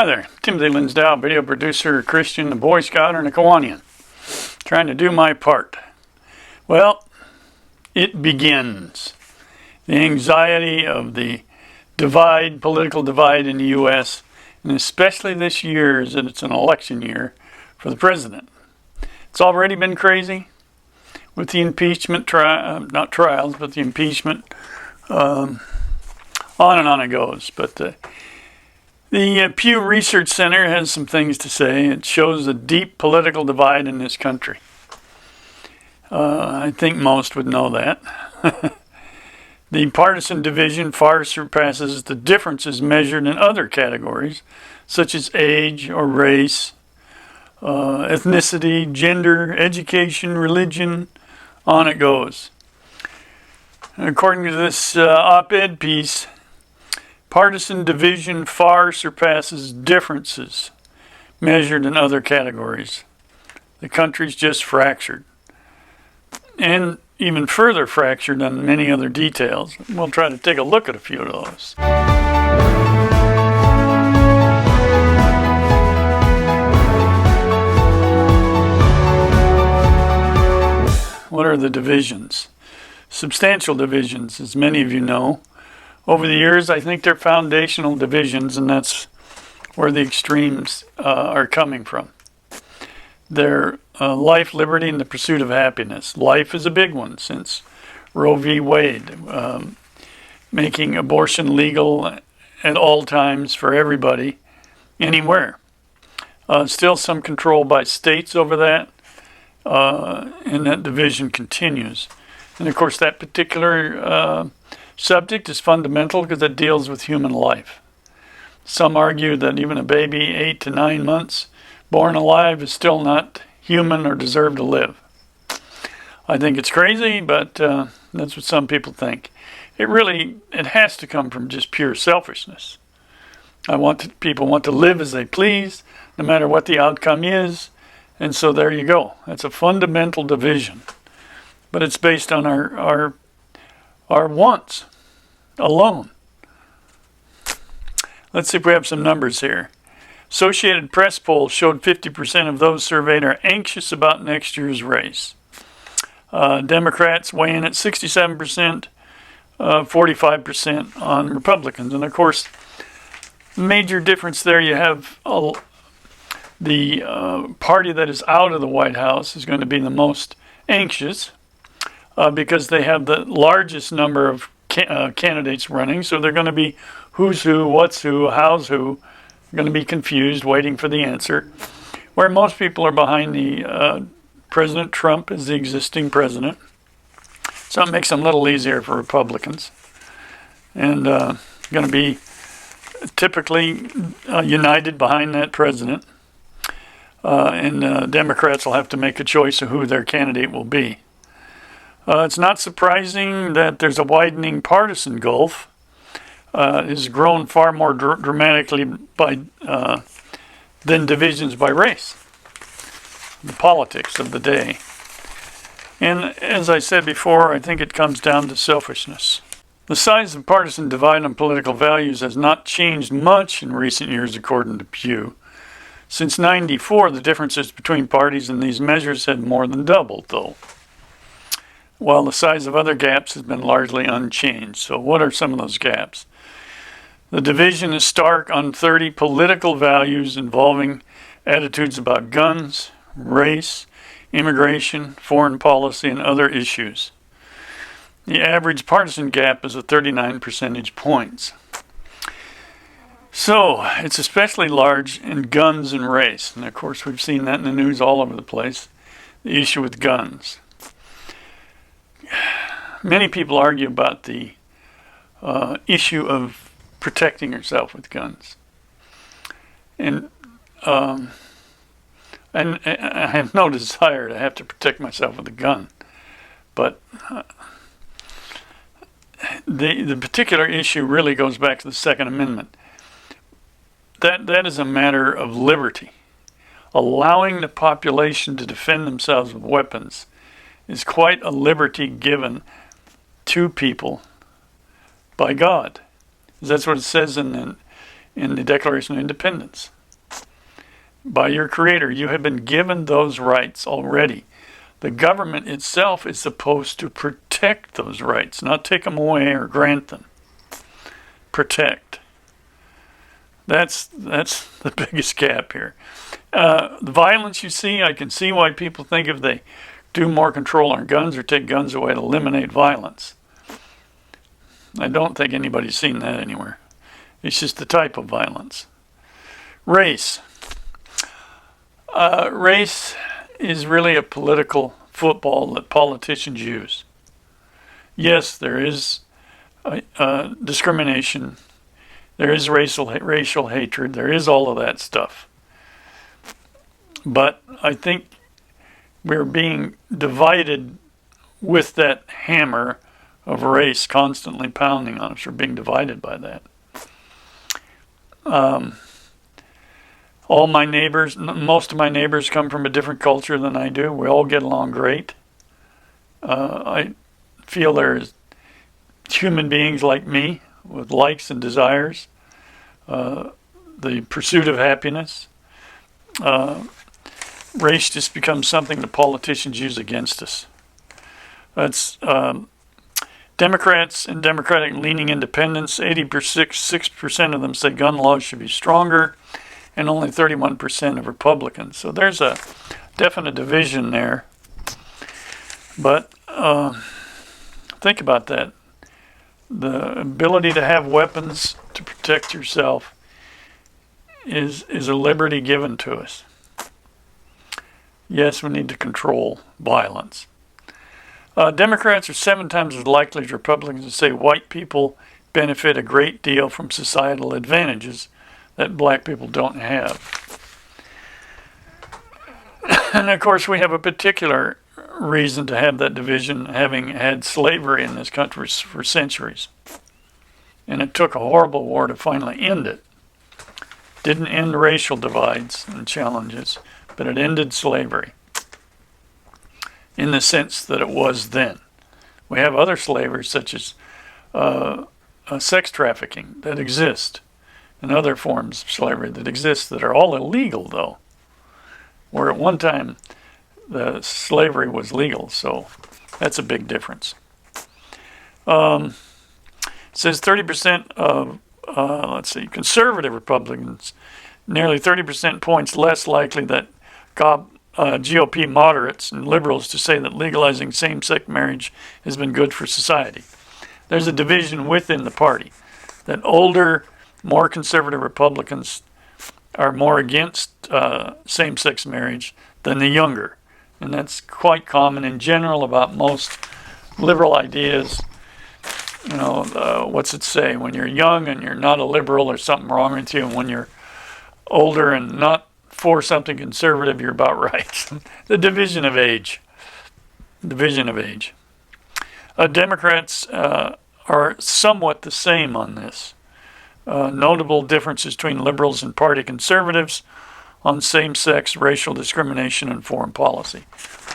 Hi there, Timothy Linsdau, video producer, a Christian, a Boy Scout, and a Kiwanian. Trying to do my part. Well, it begins. The anxiety of the political divide in the U.S., and especially this year, is that it's an election year for the president. It's already been crazy with the impeachment not trials, but the impeachment. On and on it goes. But the Pew Research Center has some things to say. It shows a deep political divide in this country. I think most would know that. The partisan division far surpasses the differences measured in other categories, such as age or race, ethnicity, gender, education, religion, on it goes. According to this op-ed piece, partisan division far surpasses differences measured in other categories. The country's just fractured. And even further fractured on many other details. We'll try to take a look at a few of those. What are the divisions? Substantial divisions, as many of you know. Over the years, I think they're foundational divisions, and that's where the extremes are coming from. They're life, liberty, and the pursuit of happiness. Life is a big one, since Roe v. Wade, making abortion legal at all times for everybody, anywhere. Still some control by states over that, and that division continues. And of course, that particular subject is fundamental because it deals with human life. Some argue that even a baby 8 to 9 months born alive is still not human or deserve to live. I think it's crazy, but that's what some people think. It has to come from just pure selfishness. People want to live as they please, no matter what the outcome is, and so there you go. That's a fundamental division, but it's based on our wants alone. Let's see if we have some numbers here. Associated Press poll showed 50% of those surveyed are anxious about next year's race. Democrats weigh in at 67%, 45% on Republicans. And of course, major difference there, you have the party that is out of the White House is going to be the most anxious because they have the largest number of candidates running. So they're going to be who's who, what's who, how's who. Going to be confused, waiting for the answer. Where most people are behind the President Trump as the existing president. So it makes them a little easier for Republicans. And going to be typically united behind that president. And Democrats will have to make a choice of who their candidate will be. It's not surprising that there's a widening partisan gulf. Has grown far more dramatically than divisions by race, the politics of the day. And as I said before, I think it comes down to selfishness. The size of partisan divide on political values has not changed much in recent years, according to Pew. Since '94, the differences between parties in these measures had more than doubled, though, while the size of other gaps has been largely unchanged. So what are some of those gaps? The division is stark on 30 political values involving attitudes about guns, race, immigration, foreign policy, and other issues. The average partisan gap is at 39 percentage points. So, it's especially large in guns and race. And of course, we've seen that in the news all over the place, the issue with guns. Many people argue about the issue of protecting yourself with guns. And I have no desire to have to protect myself with a gun. But the particular issue really goes back to the Second Amendment. That is a matter of liberty. Allowing the population to defend themselves with weapons is quite a liberty given to people by God. That's what it says in in the Declaration of Independence. By your Creator, you have been given those rights already. The government itself is supposed to protect those rights, not take them away or grant them. Protect. That's the biggest gap here. The violence you see, I can see why people think if they do more control on guns or take guns away to eliminate violence. I don't think anybody's seen that anywhere. It's just the type of violence. Race. Race is really a political football that politicians use. Yes, there is discrimination. There is racial hatred. There is all of that stuff. But I think we're being divided with that hammer of race constantly pounding on us. We're being divided by that. All my neighbors, most of my neighbors come from a different culture than I do. We all get along great. I feel there's human beings like me with likes and desires, the pursuit of happiness. Race just becomes something the politicians use against us. That's Democrats and Democratic-leaning independents, 86% of them say gun laws should be stronger, and only 31% of Republicans. So there's a definite division there. But think about that. The ability to have weapons to protect yourself is a liberty given to us. Yes, we need to control violence. Democrats are 7 times as likely as Republicans to say white people benefit a great deal from societal advantages that black people don't have. And of course, we have a particular reason to have that division, having had slavery in this country for centuries. And it took a horrible war to finally end it. Didn't end racial divides and challenges, but it ended slavery in the sense that it was then. We have other slavery, such as sex trafficking, that exist, and other forms of slavery that exist that are all illegal, though. Where at one time the slavery was legal, so that's a big difference. It says 30% of, conservative Republicans, nearly 30% points less likely that GOP moderates and liberals to say that legalizing same-sex marriage has been good for society. There's a division within the party that older, more conservative Republicans are more against same-sex marriage than the younger. And that's quite common in general about most liberal ideas. You know, what's it say? When you're young and you're not a liberal, there's something wrong with you. And when you're older and not for something conservative, you're about right. The division of age. Division of age. Democrats are somewhat the same on this. Notable differences between liberals and party conservatives on same-sex, racial discrimination, and foreign policy.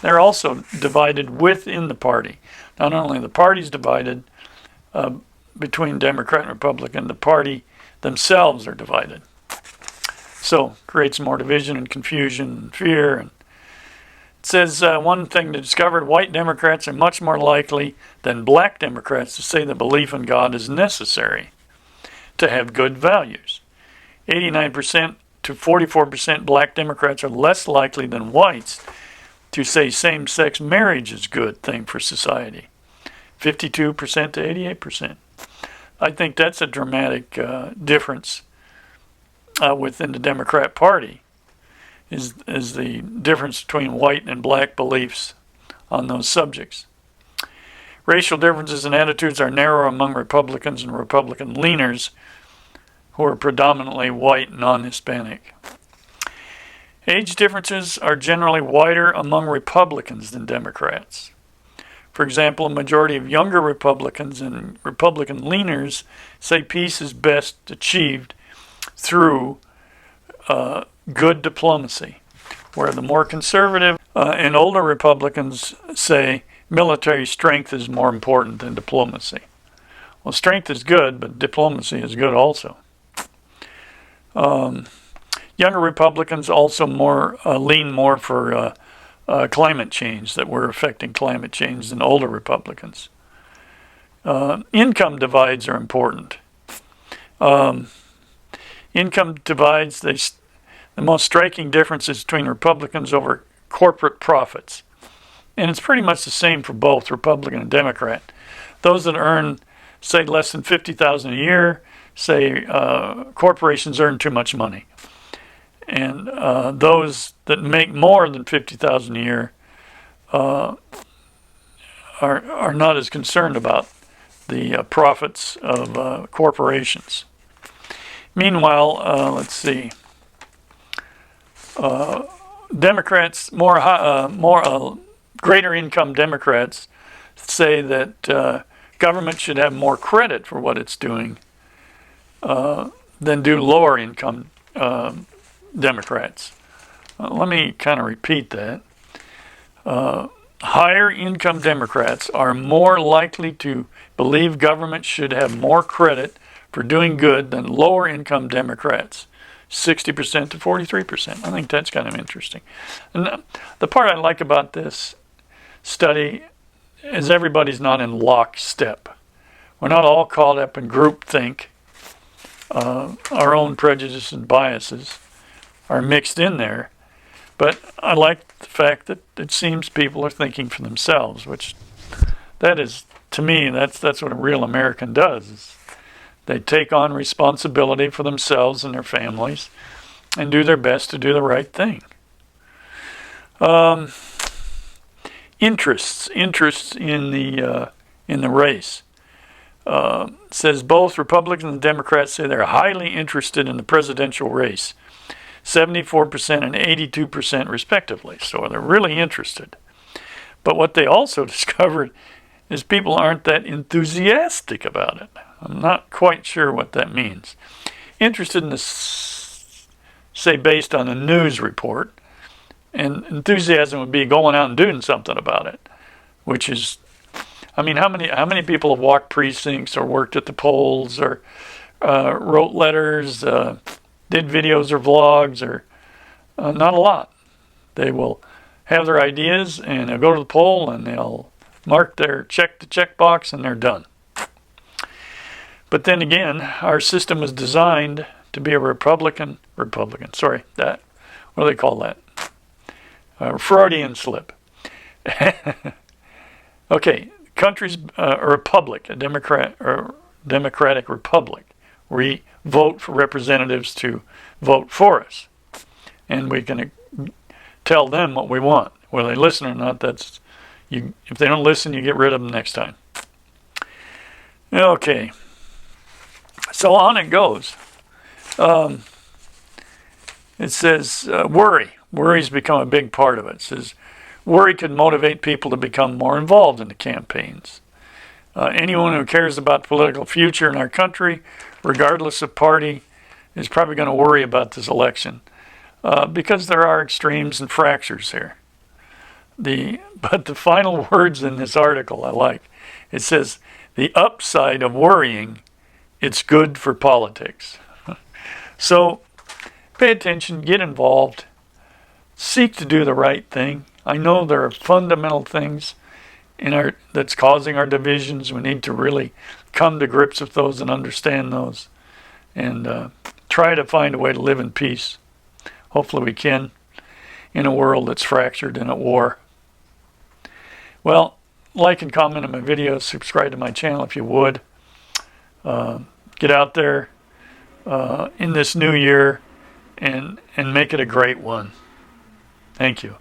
They're also divided within the party. Not only the party's divided between Democrat and Republican, the party themselves are divided. So creates more division and confusion and fear. And it says one thing to discover: white Democrats are much more likely than black Democrats to say the belief in God is necessary to have good values. 89% to 44% black Democrats are less likely than whites to say same-sex marriage is a good thing for society. 52% to 88%. I think that's a dramatic difference within the Democrat Party, is the difference between white and black beliefs on those subjects. Racial differences and attitudes are narrower among Republicans and Republican leaners who are predominantly white, non-Hispanic. Age differences are generally wider among Republicans than Democrats. For example, a majority of younger Republicans and Republican leaners say peace is best achieved through good diplomacy, where the more conservative and older Republicans say military strength is more important than diplomacy. Well, strength is good, but diplomacy is good also. Younger Republicans also lean more for climate change, that we're affecting climate change, than older Republicans. Income divides are important. Income divides, the most striking differences between Republicans over corporate profits. And it's pretty much the same for both Republican and Democrat. Those that earn, say, less than $50,000 a year, say corporations earn too much money. And those that make more than $50,000 a year are not as concerned about the profits of corporations. Meanwhile, let's see. Democrats, greater income Democrats, say that government should have more credit for what it's doing than do lower income Democrats. Let me kind of repeat that. Higher income Democrats are more likely to believe government should have more credit for doing good than lower income Democrats, 60% to 43%. I think that's kind of interesting. And the part I like about this study is everybody's not in lockstep. We're not all caught up in groupthink. Our own prejudices and biases are mixed in there. But I like the fact that it seems people are thinking for themselves, which that is, to me, that's what a real American does. Is they take on responsibility for themselves and their families and do their best to do the right thing. Interests in the race. Says both Republicans and Democrats say they're highly interested in the presidential race, 74% and 82% respectively. So they're really interested. But what they also discovered is people aren't that enthusiastic about it. I'm not quite sure what that means. Interested in this, say, based on a news report, and enthusiasm would be going out and doing something about it, which is, I mean, how many people have walked precincts or worked at the polls or wrote letters, did videos or vlogs, or not a lot. They will have their ideas and they'll go to the poll and they'll mark their check box and they're done. But then again, our system was designed to be a Republican, sorry, what do they call that? Freudian slip. Okay, country's a republic, a democratic republic. We vote for representatives to vote for us. And we can tell them what we want. Whether they listen or not, that's you. If they don't listen, you get rid of them next time. Okay. So on it goes. It says worry. Worry's become a big part of it. It says worry could motivate people to become more involved in the campaigns. Anyone who cares about the political future in our country, regardless of party, is probably going to worry about this election because there are extremes and fractures here. But the final words in this article I like. It says, the upside of worrying, it's good for politics. So pay attention, get involved, seek to do the right thing. I know there are fundamental things that's causing our divisions. We need to really come to grips with those and understand those and try to find a way to live in peace. Hopefully we can in a world that's fractured and at war. Well, like and comment on my videos, subscribe to my channel if you would. Get out there in this new year and make it a great one. Thank you.